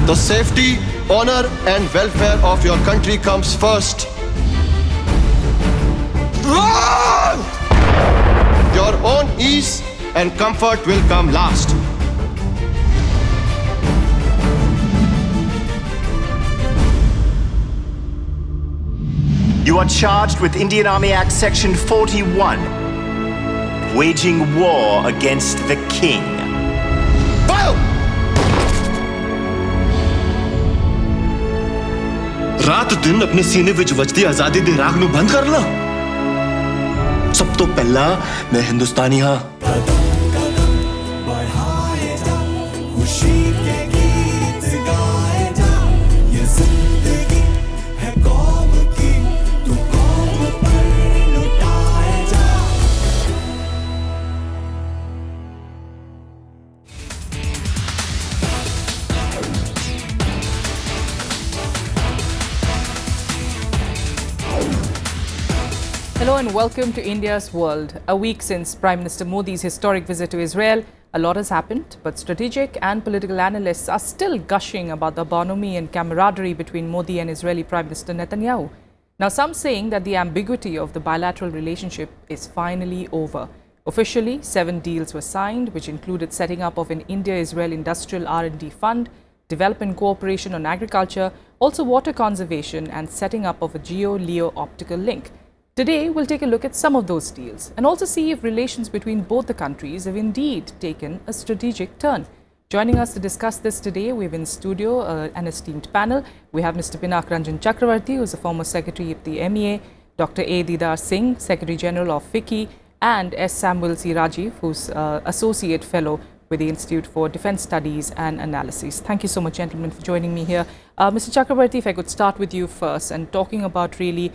The safety, honor and welfare of your country comes first. Your own ease and comfort will come last. You are charged with Indian Army Act Section 41, waging war against the king. Fire! रात दिन अपने सीने विच वजदी आजादी दे राग नूं बंद कर ला। सब तो पहला मैं हिंदुस्तानी हाँ। Hello and welcome to India's World. A week since Prime Minister Modi's historic visit to Israel, a lot has happened, but strategic and political analysts are still gushing about the bonhomie and camaraderie between Modi and Israeli Prime Minister Netanyahu. Now, some saying that the ambiguity of the bilateral relationship is finally over. Officially, 7 deals were signed, which included setting up of an India-Israel industrial R&D fund, development cooperation on agriculture, also water conservation and setting up of a GEO-LEO optical link. Today, we'll take a look at some of those deals and also see if relations between both the countries have indeed taken a strategic turn. Joining us to discuss this today, we have in studio an esteemed panel. We have Mr. Pinak Ranjan Chakravarti, who is a former secretary of the MEA, Dr. A. Didar Singh, Secretary General of FICCI, and S. Samuel C. Rajiv, who's Associate Fellow with the Institute for Defence Studies and Analysis. Thank you so much, gentlemen, for joining me here. Mr. Chakravarti, if I could start with you first and talking about really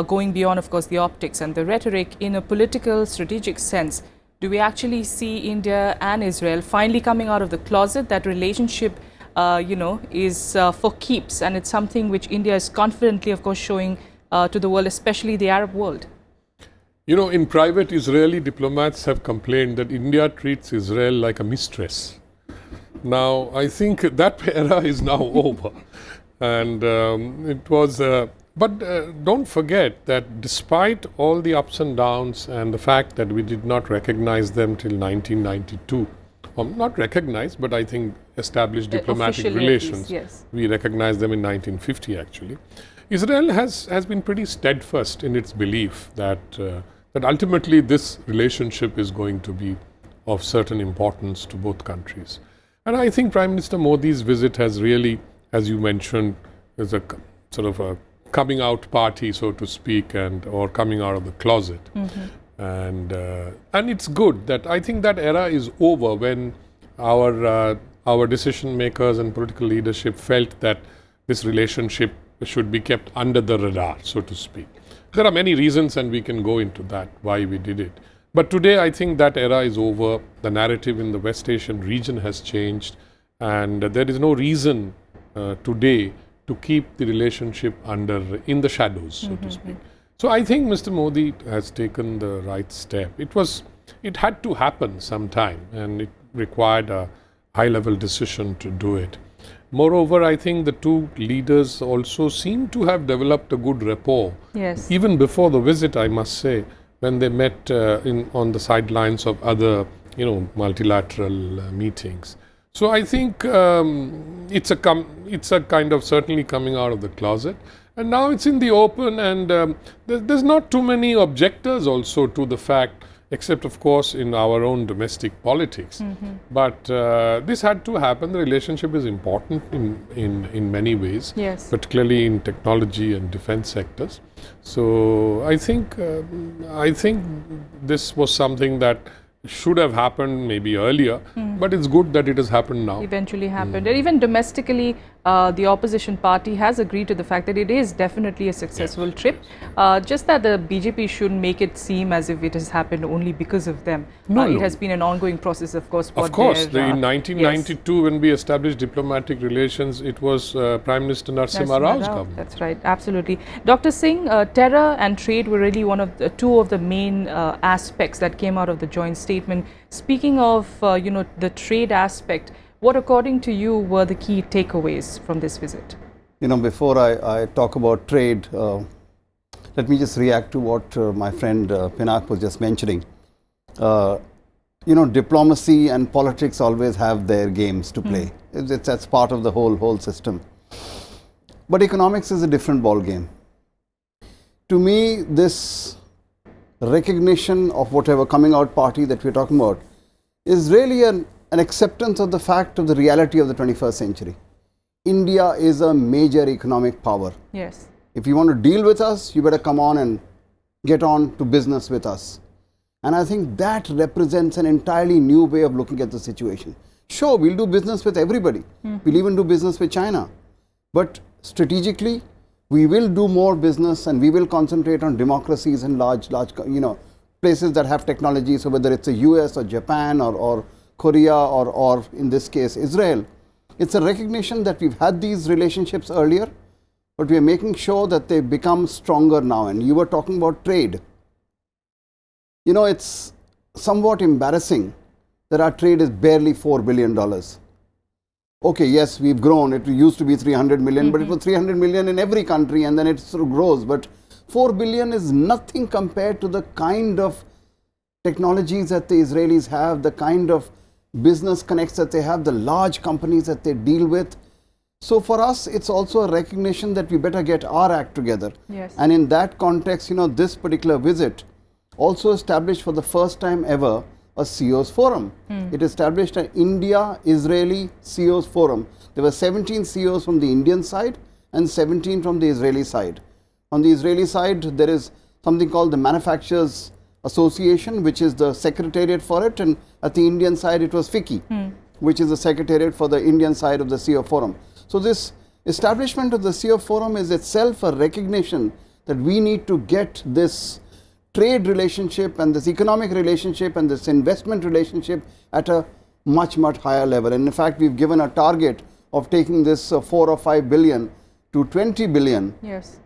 going beyond, of course, the optics and the rhetoric in a political, strategic sense. Do we actually see India and Israel finally coming out of the closet? That relationship, is for keeps, and it's something which India is confidently, of course, showing to the world, especially the Arab world. You know, in private, Israeli diplomats have complained that India treats Israel like a mistress. Now, I think that era is now over. And it was... But don't forget that despite all the ups and downs and the fact that we did not recognize them till 1992, not recognize, but I think established diplomatic relations. Yes. We recognized them in 1950 actually. Israel has been pretty steadfast in its belief that, that ultimately this relationship is going to be of certain importance to both countries. And I think Prime Minister Modi's visit has really, as you mentioned, is a sort of a coming out party, so to speak, or coming out of the closet. And it's good that I think that era is over when our decision makers and political leadership felt that this relationship should be kept under the radar, so to speak. There are many reasons, and we can go into that, why we did it. But today I think that era is over. The narrative in the West Asian region has changed, and there is no reason today to keep the relationship in the shadows, so to speak. So I think Mr. Modi has taken the right step. It had to happen sometime, and it required a high-level decision to do it. Moreover, I think the two leaders also seem to have developed a good rapport. Yes. Even Even before the visit, I must say, when they met on the sidelines of other, multilateral meetings. So I think it's a kind of certainly coming out of the closet, and now it's in the open, and there's not too many objectors also to the fact, except of course in our own domestic politics. But this had to happen. The relationship is important in many ways, Yes. particularly in technology and defense sectors. So I think this was something that should have happened maybe earlier, but it's good that it has happened now. eventually happened. And even domestically, the opposition party has agreed to the fact that it is definitely a successful trip. Just that the BJP shouldn't make it seem as if it has happened only because of them. No, It no. has been an ongoing process, of course. Of course, in 1992, when we established diplomatic relations, it was Prime Minister Narasimha Rao's government. That's right, absolutely. Dr. Singh, terror and trade were really two of the main aspects that came out of the joint statement. Speaking of, the trade aspect, What, according to you, were the key takeaways from this visit? You know, before I talk about trade, let me just react to what my friend Pinak was just mentioning. You know, diplomacy and politics always have their games to play. That's part of the whole system. But economics is a different ball game. To me, this recognition of whatever coming out party that we're talking about is really an acceptance of the fact of the reality of the 21st century. India is a major economic power. Yes. If you want to deal with us, you better come on and get on to business with us. And I think that represents an entirely new way of looking at the situation. Sure, we'll do business with everybody. We'll even do business with China. But strategically, we will do more business and we will concentrate on democracies and large, you know, places that have technology. So whether it's the US or Japan or Korea or in this case, Israel, it's a recognition that we've had these relationships earlier, but we are making sure that they become stronger now. And you were talking about trade. You know, it's somewhat embarrassing that our trade is barely $4 billion. Okay, yes, we've grown. It used to be 300 million, but it was 300 million in every country, and then it sort of grows. But 4 billion is nothing compared to the kind of technologies that the Israelis have, the kind of business connects that they have, the large companies that they deal with. So for us, it's also a recognition that we better get our act together. Yes. And in that context, you know, this particular visit also established for the first time ever a CEOs forum. It established an India-Israeli CEOs forum. There were 17 CEOs from the Indian side and 17 from the Israeli side. On the Israeli side, there is something called the Manufacturers Association, which is the secretariat for it, and at the Indian side, it was FICCI, which is the secretariat for the Indian side of the CEO forum. So this establishment of the CEO forum is itself a recognition that we need to get this trade relationship and this economic relationship and this investment relationship at a much higher level. And in fact, we've given a target of taking this 4 or 5 billion to 20 billion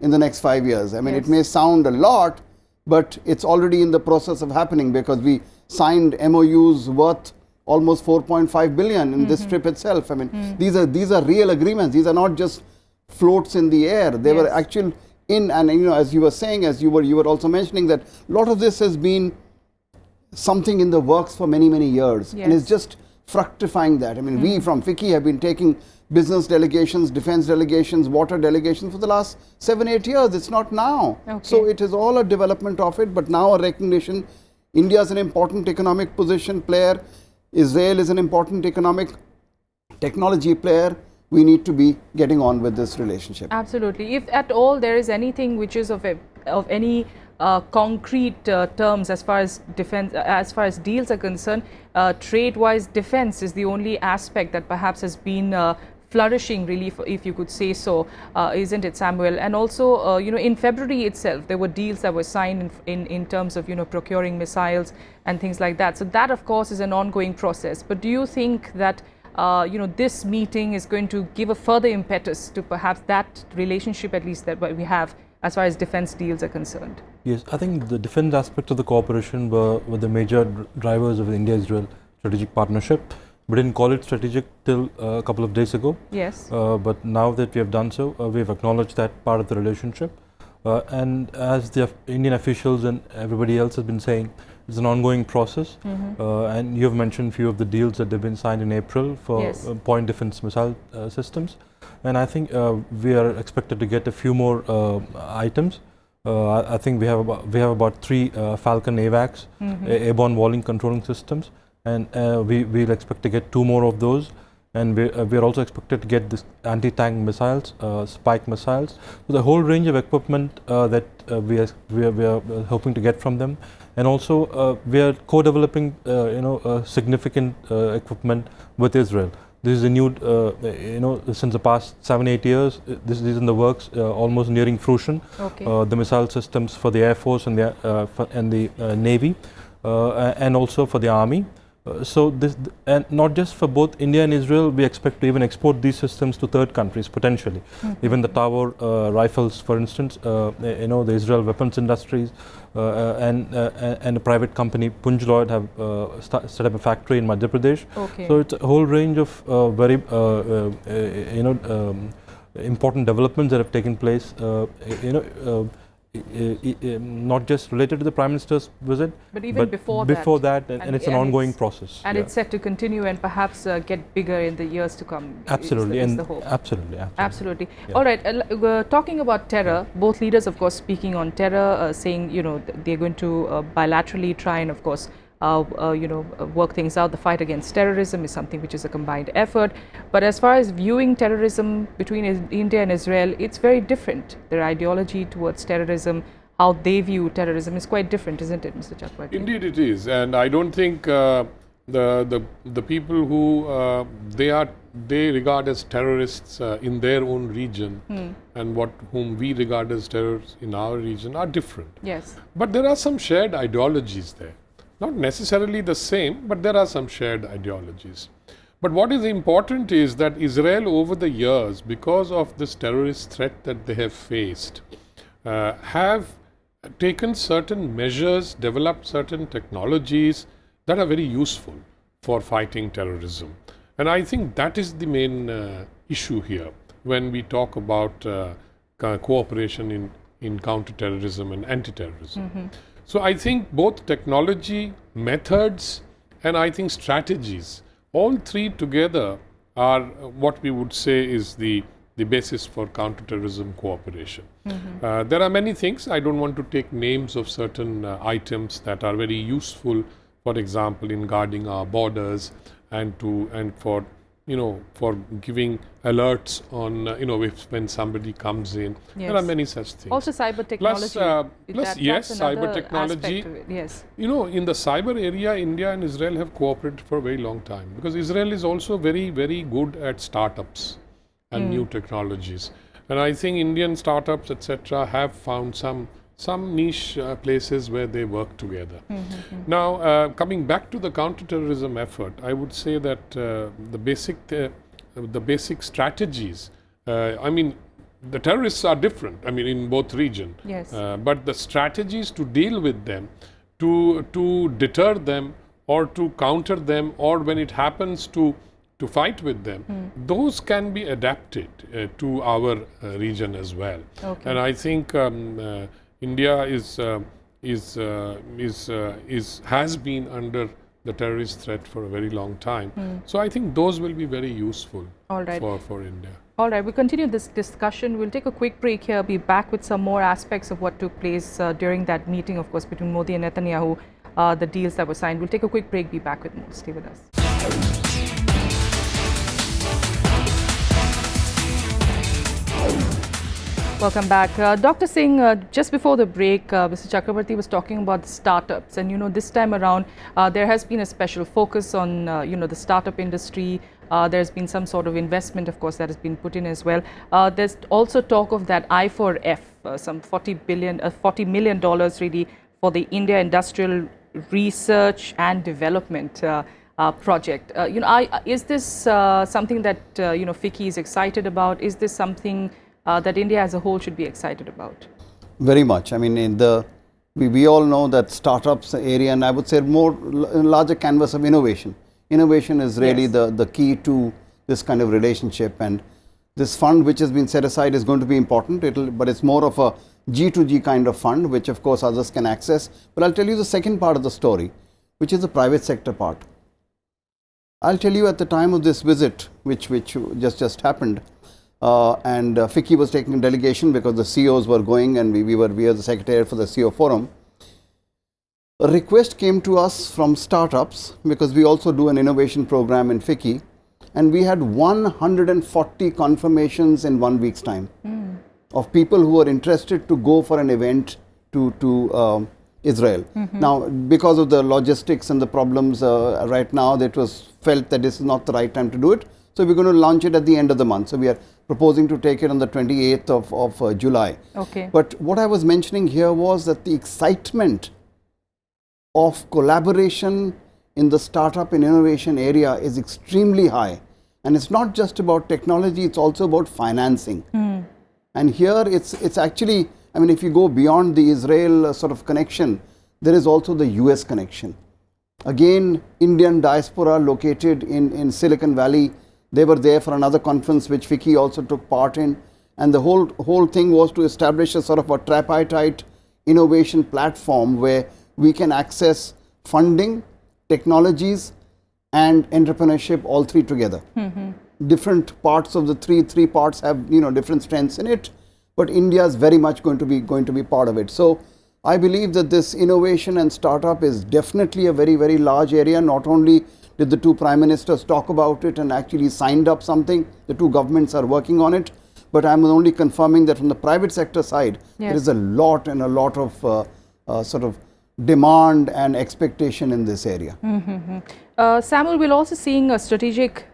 in the next 5 years. I mean, it may sound a lot, but it's already in the process of happening because we signed MOUs worth almost 4.5 billion in this trip itself. I mean, these are real agreements. These are not just floats in the air. They were actual and you know, as you were saying, as you were also mentioning, that a lot of this has been something in the works for many years, and it's just fructifying that. I mean, we from FICCI have been taking business delegations, defense delegations, water delegations for the last 7-8 years. It's not now. So it is all a development of it, but now a recognition. India is an important economic position player. Israel is an important economic technology player. We need to be getting on with this relationship. Absolutely. If at all there is anything which is of any concrete terms as far as defense, as far as deals are concerned, trade-wise, defense is the only aspect that perhaps has been flourishing, really, if you could say so, isn't it, Samuel? And also, you know, in February itself, there were deals that were signed in terms of, you know, procuring missiles and things like that. So that, of course, is an ongoing process. But do you think that you know, this meeting is going to give a further impetus to perhaps that relationship, at least that we have as far as defense deals are concerned? Yes, I think the defense aspect of the cooperation were the major drivers of the India-Israel strategic partnership. We didn't call it strategic till a couple of days ago. Yes. But now that we have done so, we have acknowledged that part of the relationship. And as the Indian officials and everybody else has been saying, it's an ongoing process. And you have mentioned a few of the deals that have been signed in April for point defense missile systems. And I think we are expected to get a few more items. I think we have about 3 Falcon AVACs, airborne volume controlling systems, and we'll expect to get 2 more of those. And we are also expected to get this anti-tank missiles, Spike missiles. So the whole range of equipment that we are hoping to get from them. And also we are co-developing significant equipment with Israel. This is a new, since the past 7-8 years, this is in the works, almost nearing fruition. The missile systems for the Air Force and the Navy, and also for the Army. So this, and not just for both India and Israel, we expect to even export these systems to third countries potentially. Even the Tower rifles, for instance, the Israel weapons industries and a private company, Punj Lloyd, have set up a factory in Madhya Pradesh. Okay. So it's a whole range of very important developments that have taken place. Not just related to the Prime Minister's visit, but even before that, and it's an ongoing process. And it's set to continue and perhaps get bigger in the years to come. Absolutely, is the hope. Absolutely. Yeah. All right, talking about terror, both leaders, of course, speaking on terror, saying, they're going to bilaterally try and, of course, work things out. The fight against terrorism is something which is a combined effort. But as far as viewing terrorism between India and Israel, it's very different. Their ideology towards terrorism, how they view terrorism is quite different, isn't it, Mr. Chakravarti? Indeed it is. And I don't think the people who they regard as terrorists in their own region and whom we regard as terrorists in our region are different. Yes. But there are some shared ideologies there. Not necessarily the same, but there are some shared ideologies. But what is important is that Israel over the years, because of this terrorist threat that they have faced, have taken certain measures, developed certain technologies that are very useful for fighting terrorism. And I think that is the main issue here when we talk about cooperation in counterterrorism and anti-terrorism. So I think both technology, methods, and I think strategies, all three together are what we would say is the basis for counterterrorism cooperation. There are many things. I don't want to take names of certain items that are very useful, for example, in guarding our borders and for giving alerts on, when somebody comes in. Yes. There are many such things. Also cyber technology. Plus yes, cyber technology. Yes. In the cyber area, India and Israel have cooperated for a very long time because Israel is also very, very good at startups and new technologies. And I think Indian startups, etc., have found some niche places where they work together. Now, coming back to the counterterrorism effort, I would say that the basic strategies, the terrorists are different, in both regions. Yes. But the strategies to deal with them, to deter them or to counter them, or when it happens to fight with them, those can be adapted to our region as well. Okay. And I think India has been under the terrorist threat for a very long time. So I think those will be very useful for India. All right, we'll continue this discussion. We'll take a quick break here, be back with some more aspects of what took place during that meeting, of course, between Modi and Netanyahu, the deals that were signed. We'll take a quick break, be back with more. Stay with us. Welcome back. Dr. Singh, just before the break, Mr. Chakravarti was talking about the startups, and this time around there has been a special focus on the startup industry. There's been some sort of investment, of course, that has been put in as well. There's also talk of that I4F, some $40 million really for the India Industrial Research and Development project. Is this something that FICCI is excited about? Is this something that India as a whole should be excited about? Very much. We all know that startups area, and I would say larger canvas of innovation. Innovation is really the key to this kind of relationship, and this fund which has been set aside is going to be important, but it's more of a G2G kind of fund, which of course others can access. But I'll tell you the second part of the story, which is the private sector part. I'll tell you at the time of this visit, which just happened, and FICCI was taking a delegation because the CEOs were going, and we were the secretariat for the CEO forum. A request came to us from startups because we also do an innovation program in FICCI, and we had 140 confirmations in 1 week's time of people who were interested to go for an event to Israel. Now, because of the logistics and the problems right now, it was felt that this is not the right time to do it. So we're going to launch it at the end of the month. So we are proposing to take it on the 28th of July. Okay. But what I was mentioning here was that the excitement of collaboration in the startup and innovation area is extremely high. And it's not just about technology, it's also about financing. And here it's actually, I mean, if you go beyond the Israel sort of connection, there is also the US connection. Again, Indian diaspora located in Silicon Valley, they were there for another conference which FICCI also took part in. And the whole thing was to establish a sort of a tripartite innovation platform where we can access funding, technologies, and entrepreneurship, all three together. Different parts of the three parts have different strengths in it, but India is very much going to be part of it. So I believe that this innovation and startup is definitely a very, very large area. Not only did the two prime ministers talk about it and actually signed up something, the two governments are working on it, but I'm only confirming that from the private sector side, there is a lot of sort of demand and expectation in this area. Samuel, we're also seeing a strategic,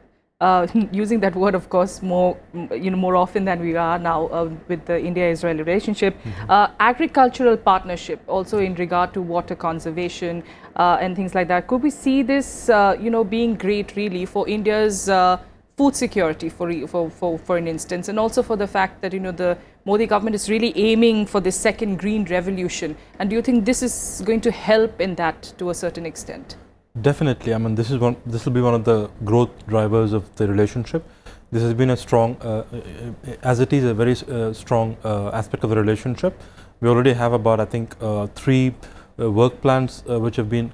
using that word, of course, more often than we are now with the India-Israel relationship, agricultural partnership, also in regard to water conservation and things like that. Could we see this, being great really for India's food security, for an instance, and also for the fact that the Modi government is really aiming for this second green revolution? And do you think this is going to help in that to a certain extent? Definitely. I mean, this will be one of the growth drivers of the relationship. This has been a strong, as it is a very strong aspect of the relationship. We already have about, I think, 3 work plans which have been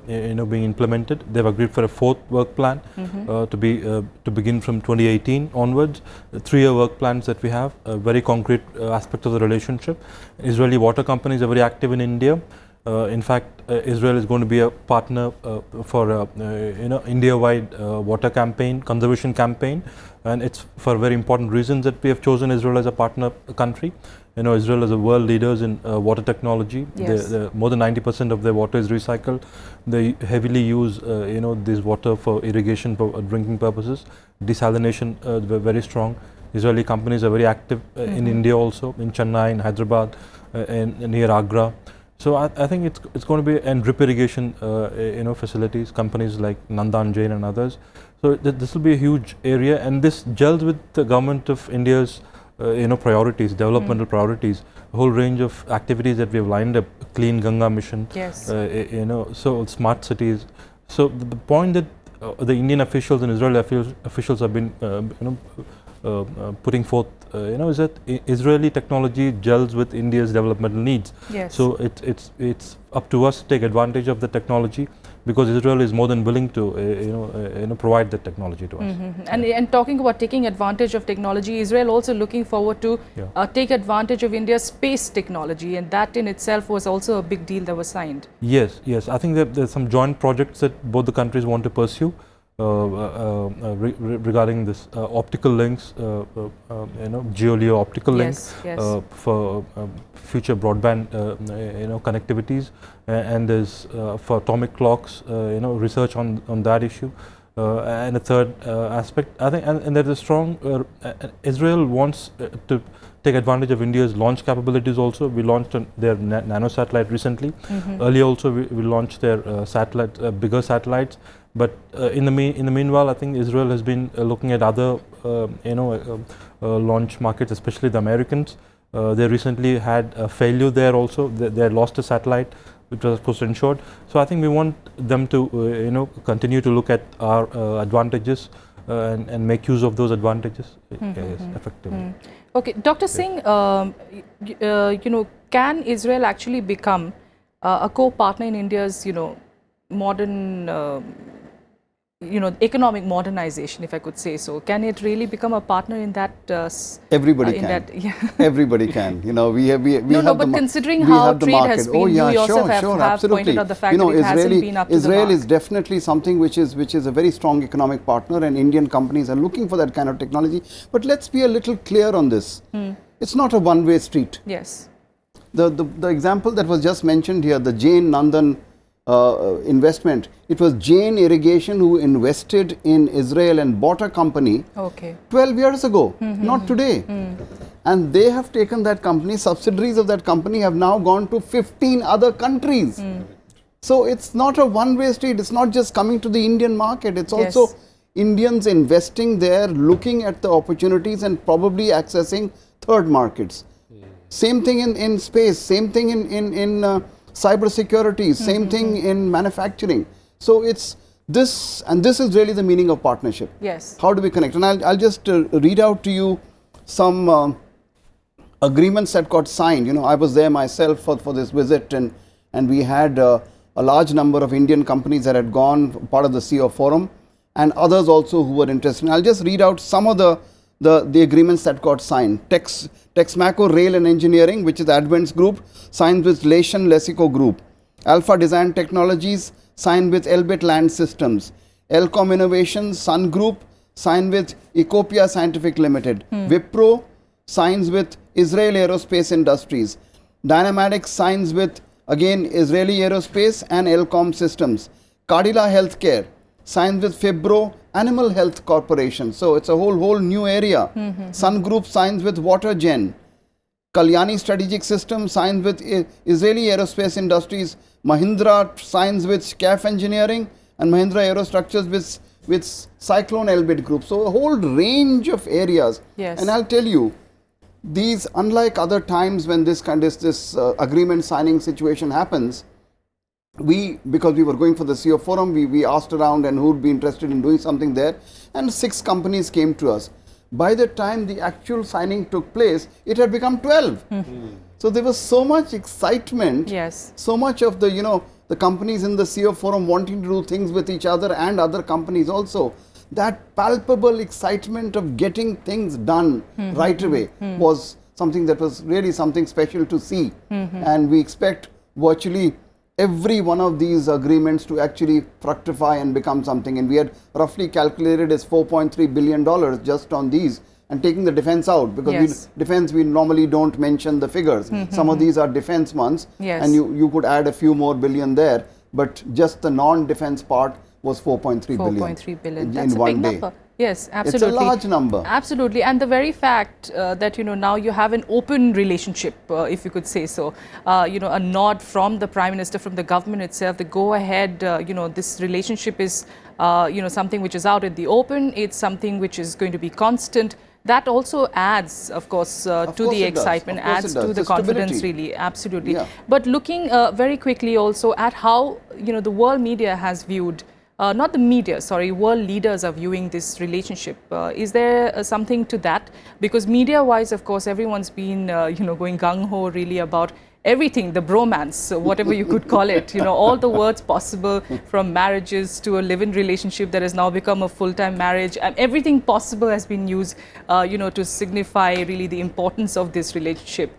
being implemented. They've agreed for a 4th work plan to begin from 2018 onwards. 3-year work plans that we have, a very concrete aspect of the relationship. Israeli water companies are very active in India. In fact, Israel is going to be a partner for India-wide water campaign, conservation campaign, and it's for very important reasons that we have chosen Israel as a partner country. Israel is a world leaders in water technology. Yes. More than 90% of their water is recycled. They heavily use this water for irrigation, for drinking purposes. Desalination, very strong. Israeli companies are very active in India also, in Chennai, in Hyderabad, and near Agra. So I think it's going to be, and drip irrigation facilities, companies like Nandan Jain and others. So this will be a huge area, and this gels with the government of India's priorities, developmental priorities, a whole range of activities that we have lined up, Clean Ganga mission, yes. So smart cities. So the point that the Indian officials and Israeli officials have been putting forth, is that Israeli technology gels with India's developmental needs. Yes. So it's up to us to take advantage of the technology, because Israel is more than willing to provide the technology to us. And talking about taking advantage of technology, Israel also looking forward to take advantage of India's space technology, and that in itself was also a big deal that was signed. Yes. I think that there's some joint projects that both the countries want to pursue. Regarding this optical links, GeoLeo optical links for future broadband, connectivities, and there's for atomic clocks, research on that issue. And a third aspect, I think, and there's a strong Israel wants to take advantage of India's launch capabilities also. We launched their nano satellite recently. Earlier also we launched their bigger satellites. But in the meanwhile, I think Israel has been looking at other launch markets, especially the Americans. They recently had a failure there also. They lost a satellite, which was of course ensured. So I think we want them to continue to look at our advantages and make use of those advantages effectively. Okay, Dr. Singh, can Israel actually become a co-partner in India's modern economic modernization, if I could say so? Can it really become a partner in that? Everybody can. Everybody can. We have but considering how trade has been, you yourself have pointed out the fact that it hasn't been up to the mark. Israel is definitely something which is a very strong economic partner, and Indian companies are looking for that kind of technology. But let's be a little clear on this. It's not a one-way street. Yes. The example that was just mentioned here, the Jain Nandan investment, it was Jain Irrigation who invested in Israel and bought a company 12 years ago, not today. And they have taken that company, subsidiaries of that company have now gone to 15 other countries. So it's not a one-way street. It's not just coming to the Indian market. It's Yes. also Indians investing there, looking at the opportunities and probably accessing third markets. Same thing in space, same thing in cyber security, same thing in manufacturing. So it's this, and this is really the meaning of partnership. Yes. How do we connect? And I'll just read out to you some agreements that got signed. You know, I was there myself for this visit, and we had a large number of Indian companies that had gone, part of the CEO Forum, and others also who were interested. And I'll just read out some of the agreements that got signed. Texmaco Rail and Engineering, which is Advent's group, signed with Lation Lesico Group. Alpha Design Technologies signed with Elbit Land Systems. Elcom Innovations, Sun Group, signed with Ecopia Scientific Limited. Wipro signs with Israel Aerospace Industries. Dynamatics signs with, again, Israeli Aerospace and Elcom Systems. Cadila Healthcare signs with Fibro Animal Health Corporation. So it's a whole new area. Sun Group signs with WaterGen. Kalyani Strategic Systems signs with Israeli Aerospace Industries. Mahindra signs with SCAF Engineering, and Mahindra Aerostructures with Cyclone Elbit Group. So a whole range of areas. Yes. And I'll tell you, these, unlike other times when this agreement signing situation happens, because we were going for the CEO Forum, we asked around and who would be interested in doing something there, and 6 companies came to us. By the time the actual signing took place, it had become 12. So there was so much excitement, Yes. so much of the companies in the CEO Forum wanting to do things with each other and other companies also. That palpable excitement of getting things done right away was something that was really something special to see. And we expect virtually every one of these agreements to actually fructify and become something. And we had roughly calculated as $4.3 billion just on these, and taking the defense out, because Yes. defense we normally don't mention the figures. Some of these are defense ones, Yes. and you could add a few more billion there, but just the non-defense part was 4.3 billion. 4.3 billion. in That's a one big day. number. Yes, absolutely. It's a large number. Absolutely. And the very fact that, now you have an open relationship, if you could say so, a nod from the Prime Minister, from the government itself, the go ahead, this relationship is, something which is out in the open. It's something which is going to be constant. That also adds, of course, to course the it does. excitement, Of course adds it does. to the The confidence, stability. really. Absolutely. Yeah. But looking very quickly also at how, the world media has viewed, not the media, sorry, world leaders are viewing this relationship. Is there something to that? Because media-wise, of course, everyone's been, going gung-ho really about everything, the bromance, whatever you could call it, all the words possible, from marriages to a live-in relationship that has now become a full-time marriage, and everything possible has been used, to signify really the importance of this relationship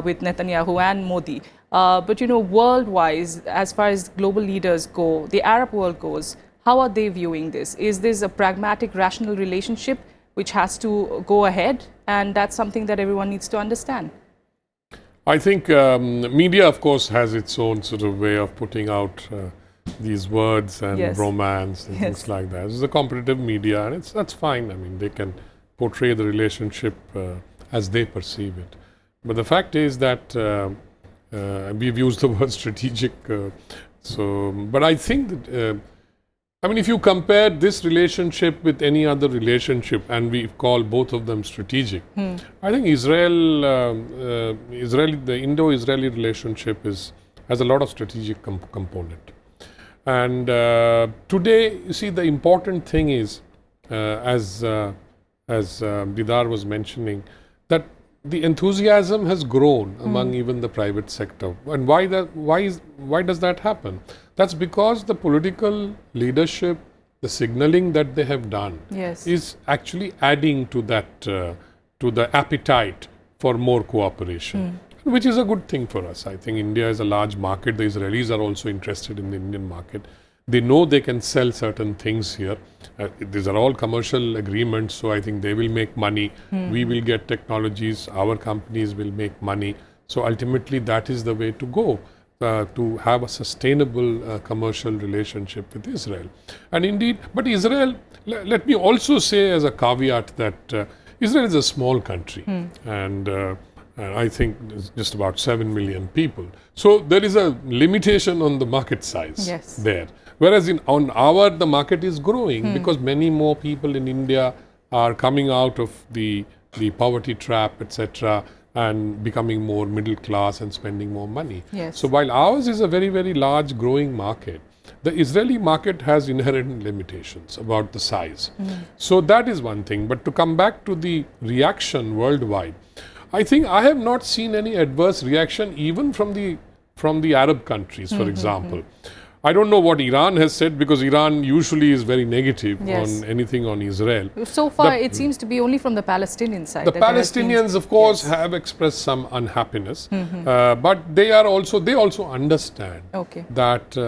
with Netanyahu and Modi. But, world-wise, as far as global leaders go, the Arab world goes, how are they viewing this? Is this a pragmatic, rational relationship which has to go ahead? And that's something that everyone needs to understand. I think media, of course, has its own sort of way of putting out these words and Yes. romance and Yes. things like that. It's a competitive media, and that's fine. I mean, they can portray the relationship as they perceive it. But the fact is that we've used the word strategic. But I think that, if you compare this relationship with any other relationship, and we call both of them strategic, I think the Indo-Israeli relationship has a lot of strategic component. And today, you see, the important thing is, as Didar was mentioning, that the enthusiasm has grown among even the private sector. And why does that happen? That's because the political leadership, the signaling that they have done, Yes. is actually adding to that, to the appetite for more cooperation, which is a good thing for us. I think India is a large market. The Israelis are also interested in the Indian market. They know they can sell certain things here. These are all commercial agreements, so I think they will make money. We will get technologies. Our companies will make money. So ultimately, that is the way to go, to have a sustainable commercial relationship with Israel. And indeed, but Israel, let me also say as a caveat that Israel is a small country, and and I think there's just about 7 million people. So there is a limitation on the market size Yes. there. Whereas the market is growing because many more people in India are coming out of the poverty trap, etc., and becoming more middle class and spending more money. Yes. So while ours is a very, very large growing market, the Israeli market has inherent limitations about the size. So that is one thing. But to come back to the reaction worldwide, I think I have not seen any adverse reaction even from the Arab countries, for example. I don't know what Iran has said, because Iran usually is very negative Yes. on anything on Israel. So far, it seems to be only from the Palestinian side. The that there has been- Palestinians, of course, Yes. have expressed some unhappiness, but they also understand Okay. that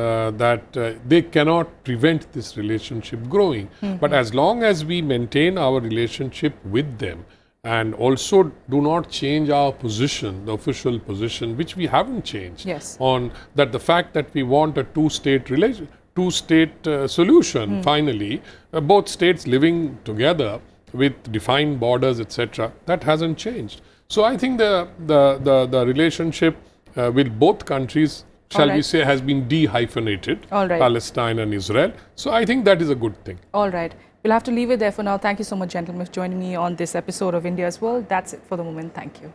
they cannot prevent this relationship growing. But as long as we maintain our relationship with them, and also do not change our position, the official position, which we haven't changed, Yes. on that the fact that we want a two-state solution, finally, both states living together with defined borders, etc., that hasn't changed. So I think the relationship with both countries, shall we right. say, has been de-hyphenated, All right. Palestine and Israel. So I think that is a good thing. All right. We'll have to leave it there for now. Thank you so much, gentlemen, for joining me on this episode of India's World. That's it for the moment. Thank you.